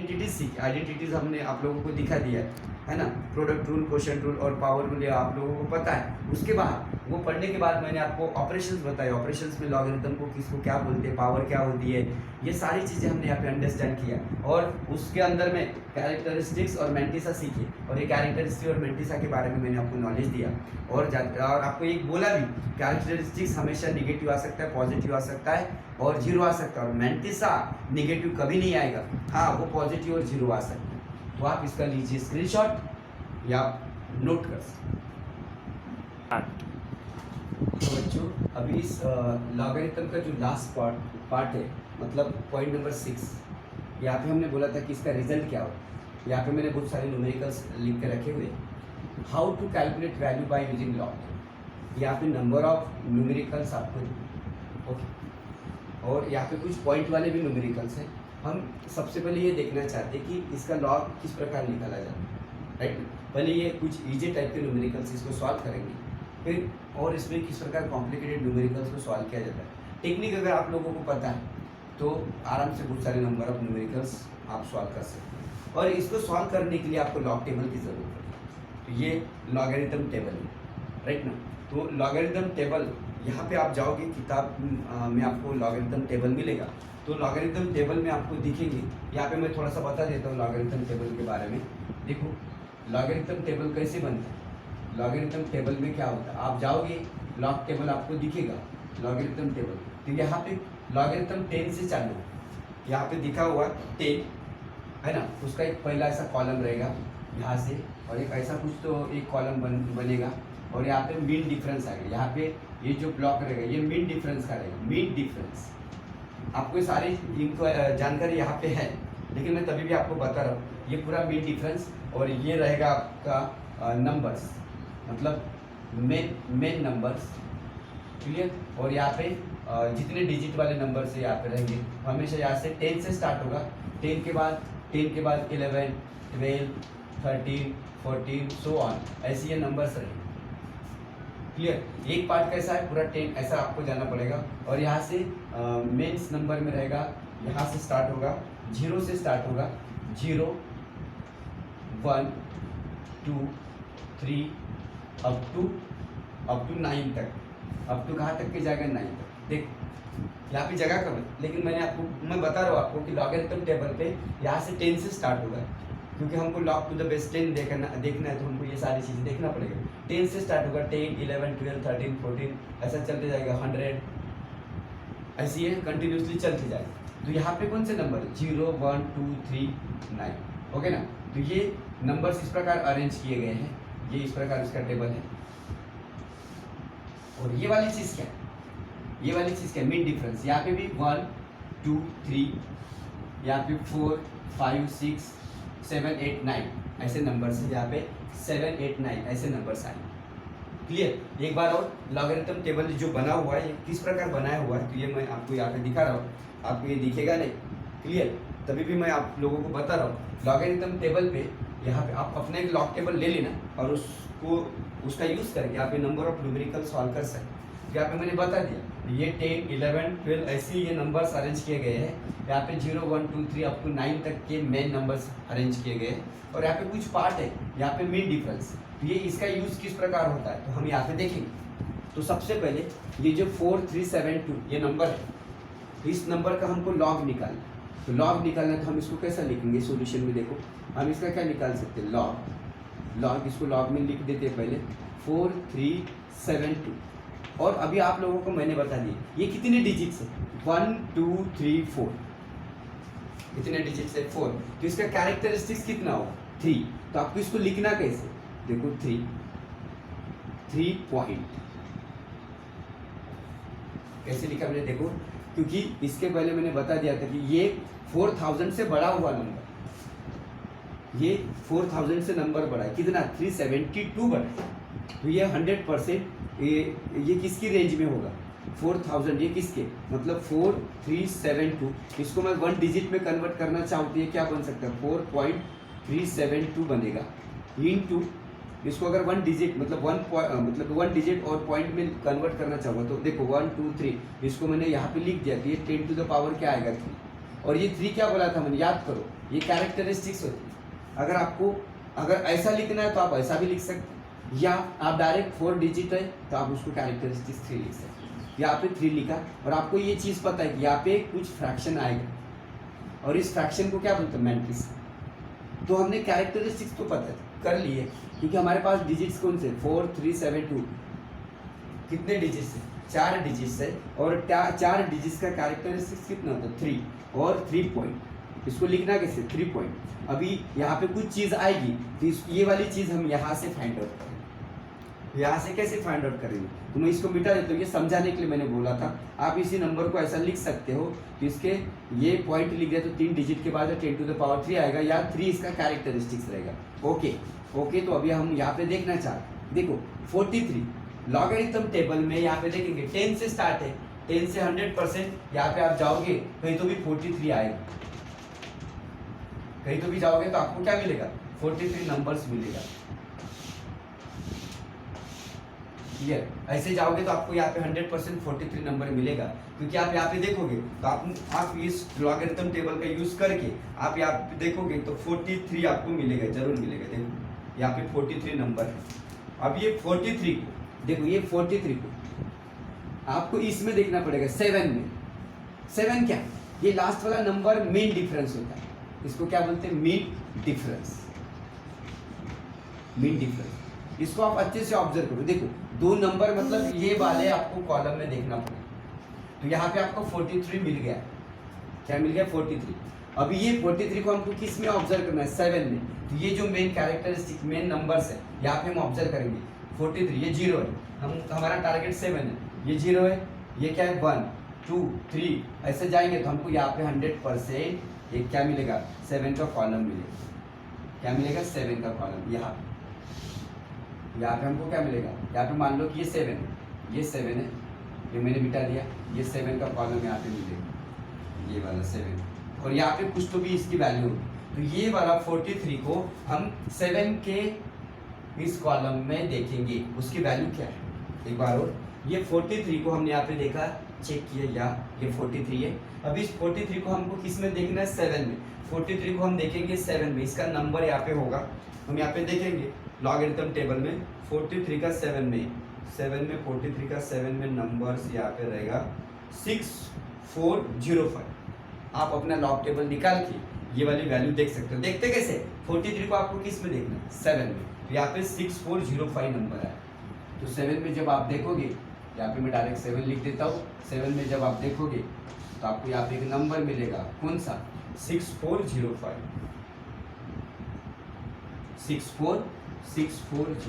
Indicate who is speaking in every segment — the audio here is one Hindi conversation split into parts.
Speaker 1: आइडेंटिटीज हमने आप लोगों को दिखा दिया है ना। प्रोडक्ट रूल, क्वोशंट रूल और पावर रूल ये आप लोगों को पता है। उसके बाद वो पढ़ने के बाद मैंने आपको ऑपरेशंस बताए, ऑपरेशंस में लॉगरिथम को किसको क्या बोलते हैं, पावर क्या होती है, ये सारी चीज़ें हमने यहाँ पे अंडरस्टैंड किया। और उसके अंदर में कैरेक्टरिस्टिक्स और मेंटिसा सीखे, और ये कैरेक्टरिस्टिक और मेंटिसा के बारे में मैंने आपको नॉलेज दिया। और आपको एक बोला भी, कैरेक्टरिस्टिक्स हमेशा निगेटिव आ सकता है, पॉजिटिव आ सकता है और जीरो आ सकता है, और मेंटिसा निगेटिव कभी नहीं आएगा, हाँ वो पॉजिटिव और जीरो आ सकता है। तो आप इसका लीजिए स्क्रीनशॉट या नोट कर सकते। तो बच्चों अभी इस लॉगरिथम का जो लास्ट पार्ट है, मतलब पॉइंट नंबर 6, यहाँ पे हमने बोला था कि इसका रिजल्ट क्या हो। यहाँ पे मैंने बहुत सारे न्यूमेरिकल्स लिख के रखे हुए। How to calculate value by using log. यहाँ पे नंबर ऑफ न्यूमेरिकल्स आपको ओके, और यहाँ पे कुछ पॉइंट वाले भी न्यूमेरिकल्स हैं। हम सबसे पहले ये देखना चाहते हैं कि इसका लॉग किस प्रकार निकाला जाता है, राइट। पहले ये कुछ इजी टाइप के न्यूमेरिकल्स इसको सॉल्व करेंगे, फिर और इसमें किस प्रकार कॉम्प्लिकेटेड न्यूमेरिकल्स को सॉल्व किया जाता है। टेक्निक अगर आप लोगों को पता है तो आराम से बहुत सारे नंबर ऑफ न्यूमेरिकल्स आप सॉल्व कर सकते हैं। और इसको सॉल्व करने के लिए आपको लॉग टेबल की ज़रूरत है। तो ये लॉगरिथम टेबल है, राइट ना। तो लॉगरिथम टेबल यहाँ पे आप जाओगे, किताब में आपको लॉगरिथम टेबल मिलेगा। तो लॉगरिथम टेबल में आपको दिखेंगे, यहाँ पे मैं थोड़ा सा बता देता हूँ लॉगरिथम टेबल के बारे में। देखो लॉगरिथम टेबल कैसे बनता है। लॉगरिथम टेबल में क्या होता है, आप जाओगे लॉग टेबल आपको दिखेगा, लॉगरिथम टेबल। तो यहाँ पे लॉगरिथम 10 से चालू है, यहाँ पे दिखा हुआ 10 है ना। उसका एक पहला ऐसा कॉलम रहेगा यहाँ से, और एक ऐसा कुछ तो एक कॉलम बनेगा, और यहाँ पे मीन डिफरेंस आएगा। यहाँ पे ये जो ब्लॉक रहेगा ये मीन डिफरेंस का रहेगा, मीन डिफरेंस। आपको सारी जानकारी यहाँ पे है, लेकिन मैं तभी भी आपको बता रहा हूँ, ये पूरा मीन डिफरेंस। और ये रहेगा आपका नंबर्स, मतलब मेन नंबर्स, क्लियर। और यहाँ पे जितने डिजिट वाले नंबर से यहाँ पे रहेंगे, हमेशा यहाँ से 10 से स्टार्ट होगा। 10 के बाद 11, 12, 13, 14 सो ऑन, ऐसे ये नंबर्स रहेंगे, क्लियर। एक पार्ट कैसा है, पूरा 10 ऐसा आपको जाना पड़ेगा। और यहाँ से मेंस नंबर में रहेगा, यहाँ से स्टार्ट होगा, 0 से स्टार्ट होगा, 0, 1, 2, 3 अप टू 9 तक। अप टू कहाँ तक के जाएगा, 9 तक। देख यहाँ पे जगह कम है, लेकिन मैं बता रहा हूँ आपको कि लॉगरिथम टेबल पे यहाँ से 10 से स्टार्ट होगा, क्योंकि हमको लॉग टू द बेस 10 देखना है, तो हमको ये सारी चीज़ें देखना पड़ेगा। 10 से स्टार्ट होगा, 10, 11, 12, 13, 14 ऐसा चलते जाएगा, 100 ऐसी ये कंटिन्यूसली चलती जाएगी। तो यहाँ पे कौन से नंबर है, 0, 1, 2, 3, 9, ओके ना। तो ये नंबर्स इस प्रकार अरेंज किए गए हैं, ये इस प्रकार इसका टेबल है। और ये वाली चीज़ क्या है, ये वाली चीज़ क्या है, मीन डिफरेंस। यहाँ पे भी 1, 2, 3, यहाँ पे 4, 5, 6, 7, 8, 9 ऐसे नंबर्स हैं। यहाँ पे 7, 8, 9 ऐसे नंबर्स आए, क्लियर। एक बार और लॉगरिथम टेबल जो बना हुआ है, ये किस प्रकार बनाया हुआ है, तो ये मैं आपको यहाँ पे दिखा रहा हूँ, आपको ये दिखेगा नहीं, क्लियर। तभी भी मैं आप लोगों को बता रहा हूँ लॉगरिथम टेबल पे। यहाँ पे आप अपने एक लॉग टेबल ले लेना और उसका यूज़ करके यहाँ पे नंबर ऑफ न्यूमेरिकल सॉल्व कर सकते। यहाँ पे मैंने बता दिया, ये 10, 11, 12 ऐसे ये नंबर्स अरेंज किए गए हैं। यहाँ पे 0, 1, 2, 3 अप टू 9 तक के मेन नंबर्स अरेंज किए गए हैं। और यहाँ पे कुछ पार्ट है, यहाँ पे मीन डिफरेंस। तो ये इसका यूज़ किस प्रकार होता है, तो हम यहाँ पे देखेंगे। तो सबसे पहले ये जो 4372 ये नंबर है, तो इस नंबर का हमको लॉग निकालना। तो लॉग निकालना तो हम इसको कैसा लिखेंगे, सोल्यूशन में देखो हम इसका क्या निकाल सकते हैं, लॉग। इसको लॉग में लिख देते हैं पहले, 4372। और अभी आप लोगों को मैंने बता दिया ये कितने डिजिट्स है, 1, 2, 3, 4, कितने डिजिट्स है, 4। तो इसका कैरेक्टरिस्टिक्स कितना हो, 3। तो आपको इसको लिखना कैसे, देखो 3 पॉइंट कैसे लिखा मैंने, देखो क्योंकि इसके पहले मैंने बता दिया था कि ये 4000 से बड़ा हुआ नंबर, ये 4000 से नंबर बढ़ा है, कितना 372 बढ़ा है। तो ये 100% ये किसकी रेंज में होगा, 4000, ये किसके, मतलब 4372। इसको मैं 1 डिजिट में कन्वर्ट करना चाहूँ तो ये क्या बन सकता है, 4.372 बनेगा, इनटू इसको अगर 1 डिजिट मतलब 1 डिजिट और पॉइंट में कन्वर्ट करना चाहूँगा तो देखो 1, 2, 3, इसको मैंने यहाँ पे लिख दिया, तो ये 10 टू द पावर क्या आएगा, 3। और ये 3 क्या बोला था मैंने, याद करो, ये कैरेक्टरिस्टिक्स होती है। अगर ऐसा लिखना है तो आप ऐसा भी लिख सकते हैं, या आप डायरेक्ट 4 डिजिट है तो आप उसको कैरेक्टरिस्टिक्स 3 लिख सकते हैं। यहाँ पे 3 लिखा, और आपको ये चीज़ पता है कि यहाँ पे कुछ फ्रैक्शन आएगा, और इस फ्रैक्शन को क्या बोलते हैं, मैंट्रिक्स। तो हमने कैरेक्टरिस्टिक्स तो पता कर लिए, क्योंकि हमारे पास डिजिट्स कौन से, 4 3 7 2, कितने डिजिट्स है, 4 डिजिट्स है, और 4 डिजिट्स का कैरेक्टरिस्टिक्स कितना होता है, 3 और 3 पॉइंट। इसको लिखना कैसे, 3 पॉइंट। अभी यहाँ पे कुछ चीज़ आएगी तो ये वाली चीज़ हम यहाँ से फाइंड आउट करेंगे। यहाँ से कैसे फाइंड आउट करेंगे, तो मैं इसको मिटा देता हूँ, ये समझाने के लिए मैंने बोला था। आप इसी नंबर को ऐसा लिख सकते हो कि इसके ये पॉइंट लिख दिया तो 3 डिजिट के बाद 10 to the power 3 आएगा, या 3 इसका कैरेक्टरिस्टिक्स रहेगा। ओके, तो अभी हम यहाँ पे देखना चाहते, देखो 43 लॉगरिथम टेबल में यहाँ पे देखेंगे 10 से स्टार्ट है, 10 से 100%, यहाँ पे आप जाओगे कहीं तो भी 43 आएगा, कहीं तो भी जाओगे तो आपको क्या मिलेगा, 43 नंबर्स मिलेगा। क्लियर, ऐसे जाओगे तो आपको यहाँ पे 100% 43 नंबर मिलेगा, क्योंकि आप यहाँ पे देखोगे तो आप इस लॉगरिथम टेबल का यूज करके आप यहाँ पे देखोगे तो 43 आपको मिलेगा, जरूर मिलेगा। देखो यहाँ पे 43 नंबर है। अब ये 43 को देखो, ये 43 को आपको इसमें देखना पड़ेगा, 7 में। 7 क्या, ये लास्ट वाला नंबर मीन डिफरेंस होता है, इसको क्या बोलते हैं, मीन डिफरेंस। मीन डिफरेंस, इसको आप अच्छे से ऑब्जर्व करो। देखो 2 नंबर मतलब ये वाले आपको कॉलम में देखना पड़ेगा, तो यहाँ पे आपको 43 मिल गया। क्या मिल गया, 43। अभी ये 43 को हमको किस में ऑब्जर्व करना है, 7 में। तो ये जो मेन कैरेक्टरिस्टिक मेन नंबर्स है यहाँ पे हम ऑब्जर्व करेंगे। 43 ये 0 है, हमारा टारगेट 7 है, ये 0 है, ये क्या है 1 2 3, ऐसे जाएंगे तो हमको यहाँ पे 100% ये क्या मिलेगा, 7 का कॉलम मिलेगा। क्या मिलेगा, 7 का कॉलम। यहाँ पे हमको क्या मिलेगा, यहाँ पे मान लो कि ये 7 है, ये 7 है, ये मैंने मिटा दिया, ये 7 का कॉलम यहाँ पे मिलेगा, ये वाला 7, और यहाँ पे कुछ तो भी इसकी वैल्यू होगी। तो ये वाला 43 को हम 7 के इस कॉलम में देखेंगे, उसकी वैल्यू क्या है। एक बार और, ये 43 को हमने यहाँ पे देखा, चेक किया, या ये 43 है। अभी इस 43 को हमको किस में देखना है, 7 में। 43 को हम देखेंगे 7 में, इसका नंबर यहाँ पे होगा, हम यहाँ पे देखेंगे लॉगरिथम टेबल में 43 का 7 में 43 का 7 में नंबर्स यहाँ पे रहेगा 6405। आप अपना लॉग टेबल निकाल के ये वाली वैल्यू देख सकते हो। देखते कैसे, 43 को आपको किस में देखना है, 7 में। तो यहाँ पे 6405 नंबर है, तो 7 में जब आप देखोगे, यहाँ पे मैं डायरेक्ट 7 लिख देता हूँ। 7 में जब आप देखोगे तो आपको यहाँ पे एक नंबर मिलेगा, कौन सा, 6405, 6405,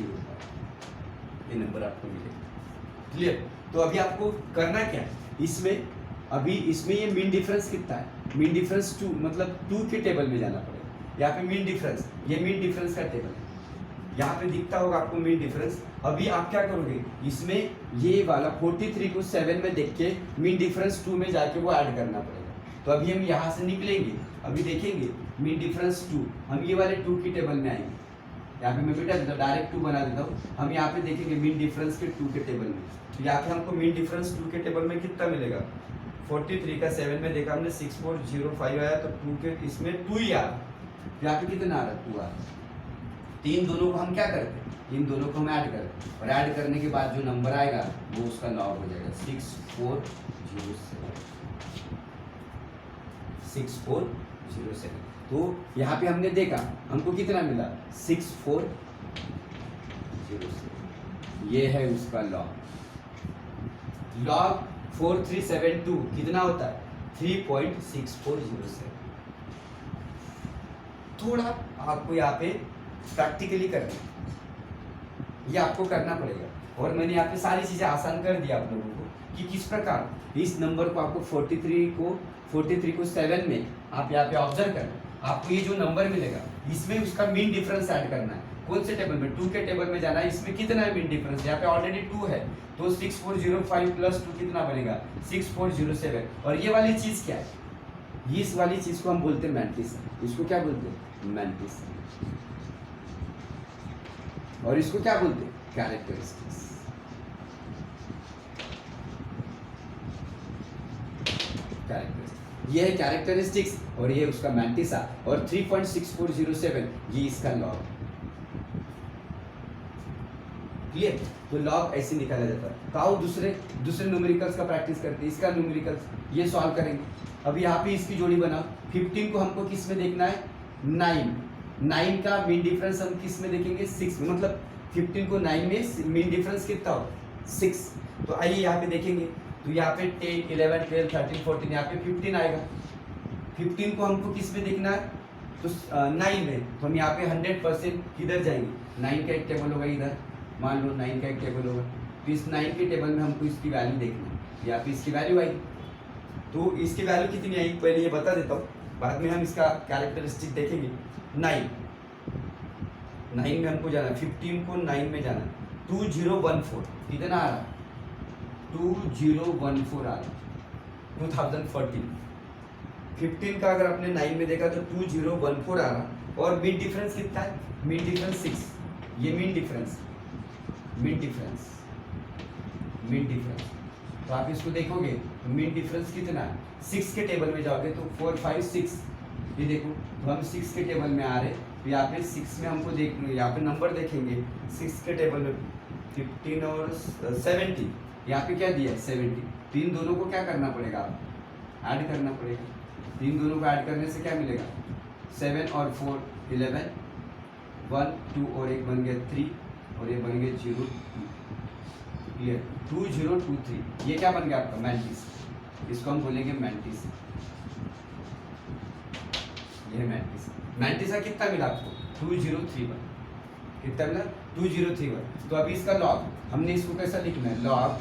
Speaker 1: ये नंबर आपको मिलेगा। क्लियर, तो अभी आपको करना क्या है इसमें, अभी इसमें ये मीन डिफरेंस कितना है, मीन डिफरेंस 2, मतलब 2 के टेबल में जाना पड़ेगा। यहाँ पे मीन डिफरेंस, ये मीन डिफरेंस का टेबल है, यहाँ पे दिखता होगा आपको मीन डिफरेंस। अभी आप क्या करोगे, इसमें ये वाला 43 को 7 में देख के मीन डिफरेंस 2 में जाके वो ऐड करना पड़ेगा। तो अभी हम यहाँ से निकलेंगे, अभी देखेंगे मीन डिफरेंस 2, हम ये वाले 2 की टेबल में आएंगे। यहाँ पे मैं बेटा देता हूँ, डायरेक्ट 2 बना देता हूँ। हम यहाँ पे देखेंगे मीन डिफरेंस के 2 के टेबल में, तो यहाँ पे हमको मीन डिफरेंस 2 के टेबल में कितना मिलेगा, 43 का 7 में देखा हमने 6405 आया, तो 2 के इसमें 2 ही आ रहा, यहाँ पे कितना आ रहा है, 2 आ रहा। तीन दोनों को हम क्या करते हैं, इन दोनों को हम ऐड करते हैं, और ऐड करने के बाद जो नंबर आएगा वो उसका लॉग हो जाएगा, 6407। तो यहाँ पे हमने देखा हमको कितना मिला, 6407, ये है उसका लॉग। लॉग 4372 कितना होता है, 3.6407। थोड़ा आपको यहाँ पे प्रैक्टिकली करना, ये आपको करना पड़ेगा। और मैंने यहाँ पे सारी चीज़ें आसान कर दिया आप लोगों को कि किस प्रकार इस नंबर को आपको 43 को 7 में आप यहाँ पे ऑब्जर्व करना। आपको ये जो नंबर मिलेगा इसमें उसका मीन डिफरेंस ऐड करना है। कौन से टेबल में, 2 के टेबल में जाना है। इसमें कितना है मीन डिफरेंस, यहाँ पे ऑलरेडी 2 है, तो 6405 प्लस 2 कितना बनेगा, 6407। और ये वाली चीज़ क्या है, इस वाली चीज़ को हम बोलते हैं मैंट्रिक्स। इसको क्या बोलते हैं, मैंट्रिक्स। और इसको क्या बोलते हैं, कैरेक्टरिस्टिक्स। ये है कैरेक्टरिस्टिक्स और ये उसका मैंटिसा, और 3.6407 ये इसका लॉग। क्लियर? तो लॉग ऐसे निकाला जाता है। काउ दूसरे न्यूमेरिकल्स का प्रैक्टिस करते हैं, इसका न्यूमेरिकल्स ये सॉल्व करेंगे। अब यहाँ पे इसकी जोड़ी बनाओ। 15 को हमको किस में देखना है? 9 का मीन डिफरेंस हम किस में देखेंगे? 6 में। मतलब 15 को 9 में मीन डिफरेंस कितना हो? 6। तो आइए यहाँ पे देखेंगे। तो यहाँ पे 10, 11, 12, 13, 14 यहाँ पे 15 आएगा। 15 को हमको किस में देखना है? तो 9 में। तो हम यहाँ पे 100% किधर जाएंगे? 9 का एक टेबल होगा इधर, मान लो 9 का एक टेबल होगा। तो इस 9 के टेबल में हमको इसकी वैल्यू देखना है। यहाँ पे इसकी वैल्यू आएगी। तो इसकी वैल्यू कितनी आएगी पहले ये बता देता हूँ, बाद में हम इसका कैरेक्टरिस्टिक देखेंगे। 9 में हमको जाना है, 15 को 9 में जाना है। 2014 कितना आ रहा है? 2014 आ रहा है 2014। 15 का अगर आपने 9 में देखा तो 2014 आ रहा। और मीन डिफरेंस कितना है? Mean difference 6। ये मीन डिफरेंस तो आप इसको देखोगे तो मीन डिफरेंस कितना है? 6 के टेबल में जाओगे तो 4, 5, 6 ये देखो। तो हम 6 के टेबल में आ रहे। तो यहाँ पे 6 में हमको यहाँ पे नंबर देखेंगे 6 के टेबल में 15 और 70। यहाँ पे क्या दिया है? 70। तो इन दोनों को क्या करना पड़ेगा? ऐड करना पड़ेगा। इन दोनों को ऐड करने से क्या मिलेगा? 7 और 4 11, 1 2 और एक बन गया 3 और ये बन गया 0 2। क्लियर? 2023 ये क्या बन गया आपका? मैंटिस। इसको हम बोलेंगे मैंटिस। ये है मैंटिस। मैंटिसा कितना मिला आपको? 2031। कितना मिला? 2031। तो अभी इसका लॉग हमने इसको कैसा लिखना है? लॉग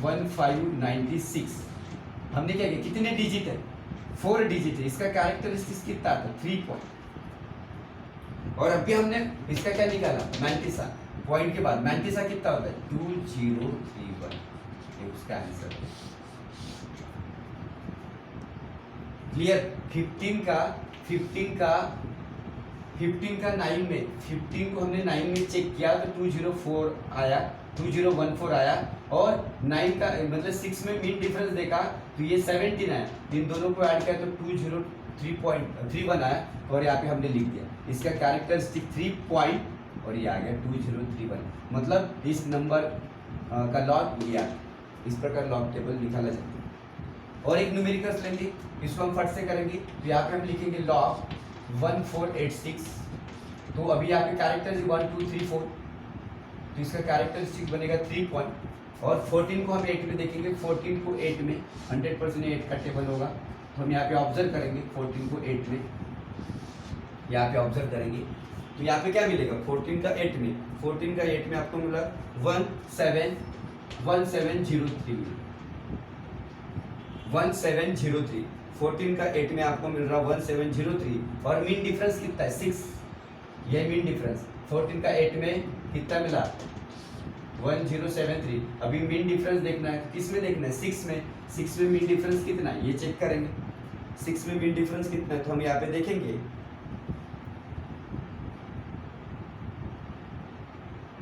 Speaker 1: 1596। हमने क्या किया? कितने डिजिट है? 4 डिजिट है। इसका कैरेक्टरिस्टिक्स कितना आता है? 3 पॉइंट। और अभी हमने इसका क्या निकाला? मैंटिसा। पॉइंट के बाद मैंटिसा कितना होता है? 2031। ये उसका आंसर है। क्लियर? 15 का 9 में, 15 को हमने 9 में चेक किया तो 204 आया, 2014 आया। और 9 का मतलब 6 में मीन डिफरेंस देखा तो ये 17 आया। इन दोनों को ऐड किया तो 203.31 आया। और यहाँ पे हमने लिख दिया इसका कैरेक्टरिस्टिक 3 पॉइंट और ये आ गया 2031। मतलब इस नंबर का लॉग ये आ गया। इस प्रकार लॉग टेबल निकाला जाता है। और एक न्यूमेरिकल्स लेंगे, इसको हम फट से करेंगे। तो यहाँ पे हम लिखेंगे लॉग 1486। तो अभी यहाँ पे कैरेक्टर 1 2 3 4। तो इसका कैरेक्टरिस्टिक बनेगा 3 पॉइंट। और 14 को हम 8 में देखेंगे। 14 को 8 में 100% 8 का टेबल होगा। तो हम यहाँ पे ऑब्जर्व करेंगे 14 को 8 में, यहाँ पे ऑब्जर्व करेंगे। तो यहाँ पे क्या मिलेगा? 14 का 8 में आपको मिला 1703 मिला। 1703। 14 का 8 में आपको मिल रहा 1703। और मीन डिफरेंस कितना है? 6। ये मीन डिफरेंस 14 का 8 में कितना मिला? 1073। अभी मीन डिफरेंस देखना है, किस में देखना है? 6 में। 6 में मीन डिफरेंस कितना है ये चेक करेंगे। 6 में मीन डिफरेंस कितना है तो हम यहाँ पे देखेंगे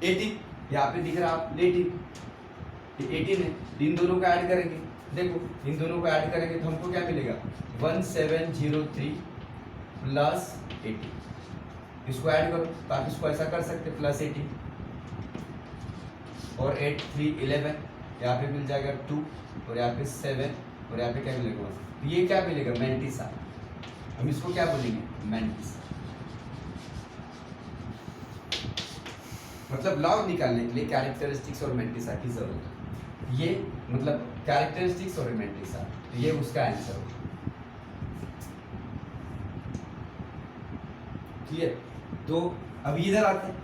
Speaker 1: 18। यहाँ पे दिख रहा आप 18 है। इन दोनों को ऐड करेंगे। देखो इन दोनों को ऐड करेंगे तो हमको क्या मिलेगा? 1703 प्लस 80। इसको ऐड करो तो आप इसको ऐसा कर सकते प्लस 80 और 8 3 11। यहाँ पे मिल जाएगा 2 और यहाँ पे 7 और यहाँ पे क्या मिलेगा? तो ये क्या मिलेगा? मैंटिसा। हम इसको क्या बोलेंगे? मैंटिसा। मतलब लॉग निकालने के लिए कैरेक्टरिस्टिक्स और मैंटिसा की जरूरत है। ये मतलब कैरेक्टरिस्टिक्स और मैंटिसा, तो ये उसका आंसर होगा। क्लियर? तो अब इधर आते हैं।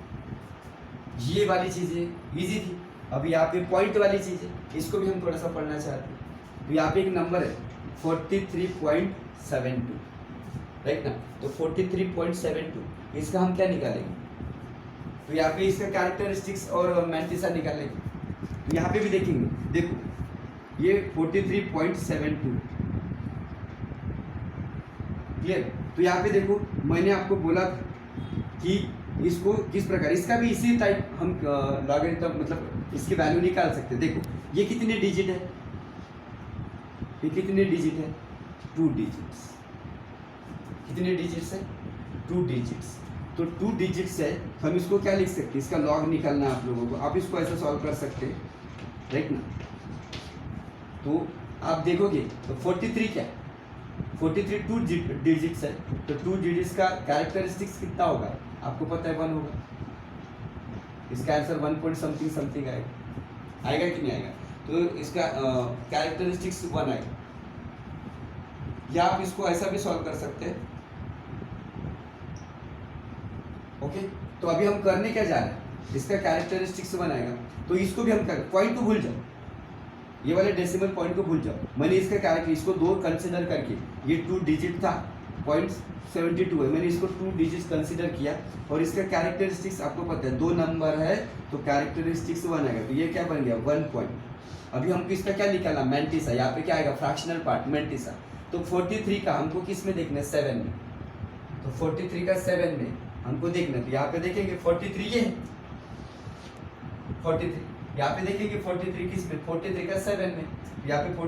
Speaker 1: ये वाली चीजें इजी थी। अब यहाँ पे पॉइंट वाली चीजें, इसको भी हम थोड़ा सा पढ़ना चाहते हैं। तो यहाँ पे एक नंबर है 43.72, राइट ना? तो 43.72 इसका हम क्या निकालेंगे? तो यहाँ पे इसका कैरेक्टरिस्टिक्स और मैंटिसा निकालेंगे। तो यहाँ पे भी देखेंगे। देखो ये 43.72। क्लियर? तो यहाँ पे देखो मैंने आपको बोला कि इसको किस प्रकार, इसका भी इसी टाइप हम लॉगरिथम मतलब इसकी वैल्यू निकाल सकते हैं। देखो ये कितने डिजिट है? ये कितने डिजिट है? 2 डिजिट्स। कितने डिजिट्स है? 2 डिजिट्स। तो 2 डिजिट्स है, हम इसको क्या लिख सकते हैं? इसका लॉग निकालना है आप लोगों को। आप इसको ऐसा सॉल्व कर सकते हैं, राइट ना? तो आप देखोगे तो 43 क्या है? 43 2 डिजिट्स है, तो 2 डिजिट्स का कैरेक्टरिस्टिक्स कितना होगा? आपको पता है 1 होगा। इसका आंसर 1 पॉइंट समथिंग समथिंग आएगा कि नहीं आएगा? तो इसका कैरेक्टरिस्टिक्स 1 आएगा। या आप इसको ऐसा भी सॉल्व कर सकते हैं। ओके, तो अभी हम करने क्या जा रहे हैं? इसका कैरेक्टरिस्टिक्स 1 आएगा, तो इसको भी हम कर, पॉइंट को भूल जाओ, ये वाले डेसिमल पॉइंट को भूल जाओ। मैंने इसका कैरेक्टर, इसको 2 कंसिडर करके, ये 2 डिजिट था, 0.72 है, मैंने इसको 2 डिजिट कंसिडर किया, और इसका कैरेक्टरिस्टिक्स आपको पता है 2 नंबर है, तो कैरेक्टरिस्टिक्स 1 आएगा। तो ये क्या बन गया? 1 पॉइंट। अभी हमको इसका क्या निकालना? मैंटिसा। यहाँ पे क्या आएगा? Fractional part, mantissa. तो 43 का हमको किस में देखना है? 7 में। तो 43 का 7 में हमको देखना है, तो यहाँ पे देखेंगे 43 ये 43, यहाँ पे देखेंगे 43 किस में? 43 का 7 में। यहाँ पे